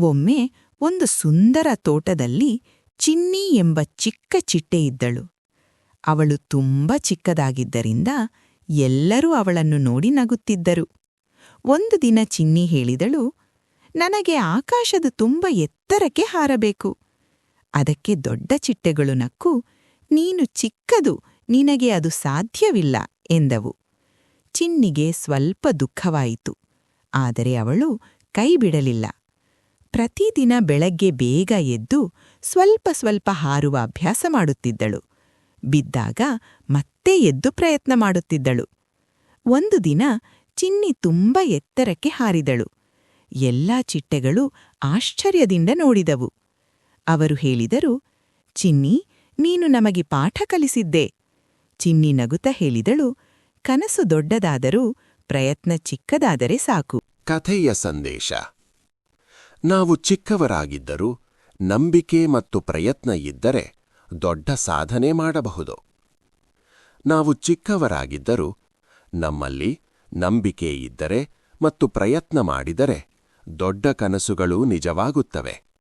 ಒಮ್ಮೆ ಒಂದು ಸುಂದರ ತೋಟದಲ್ಲಿ ಚಿನ್ನಿ ಎಂಬ ಚಿಕ್ಕ ಚಿಟ್ಟೆಯಿದ್ದಳು. ಅವಳು ತುಂಬ ಚಿಕ್ಕದಾಗಿದ್ದರಿಂದ ಎಲ್ಲರೂ ಅವಳನ್ನು ನೋಡಿ ನಗುತ್ತಿದ್ದರು. ಒಂದು ದಿನ ಚಿನ್ನಿ ಹೇಳಿದಳು, ನನಗೆ ಆಕಾಶದ ತುಂಬ ಎತ್ತರಕ್ಕೆ ಹಾರಬೇಕು. ಅದಕ್ಕೆ ದೊಡ್ಡ ಚಿಟ್ಟೆಗಳು ನಕ್ಕು, ನೀನು ಚಿಕ್ಕದು, ನಿನಗೆ ಅದು ಸಾಧ್ಯವಿಲ್ಲ ಎಂದವು. ಚಿನ್ನಿಗೆ ಸ್ವಲ್ಪ ದುಃಖವಾಯಿತು. ಆದರೆ ಅವಳು ಕೈಬಿಡಲಿಲ್ಲ. ಪ್ರತಿದಿನ ಬೆಳಗ್ಗೆ ಬೇಗ ಎದ್ದು ಸ್ವಲ್ಪ ಸ್ವಲ್ಪ ಹಾರುವ ಅಭ್ಯಾಸ ಮಾಡುತ್ತಿದ್ದಳು. ಬಿದ್ದಾಗ ಮತ್ತೆ ಎದ್ದು ಪ್ರಯತ್ನ ಮಾಡುತ್ತಿದ್ದಳು. ಒಂದು ದಿನ ಚಿನ್ನಿ ತುಂಬ ಎತ್ತರಕ್ಕೆ ಹಾರಿದಳು. ಎಲ್ಲಾ ಚಿಟ್ಟೆಗಳು ಆಶ್ಚರ್ಯದಿಂದ ನೋಡಿದವು. ಅವರು ಹೇಳಿದರು, ಚಿನ್ನಿ, ನೀನು ನಮಗೆ ಪಾಠ ಕಲಿಸಿದ್ದೆ. ಚಿನ್ನಿ ನಗುತ್ತಾ ಹೇಳಿದಳು, ಕನಸು ದೊಡ್ಡದಾದರೂ ಪ್ರಯತ್ನ ಚಿಕ್ಕದಾದರೆ ಸಾಕು. ಕಥೆಯ ಸಂದೇಶ: ನಾವು ಚಿಕ್ಕವರಾಗಿದ್ದರೂ ನಂಬಿಕೆ ಮತ್ತು ಪ್ರಯತ್ನ ಇದ್ದರೆ ದೊಡ್ಡ ಸಾಧನೆ ಮಾಡಬಹುದು. ನಾವು ಚಿಕ್ಕವರಾಗಿದ್ದರೂ ನಮ್ಮಲ್ಲಿ ನಂಬಿಕೆ ಇದ್ದರೆ ಮತ್ತು ಪ್ರಯತ್ನ ಮಾಡಿದರೆ ದೊಡ್ಡ ಕನಸುಗಳು ನಿಜವಾಗುತ್ತವೆ.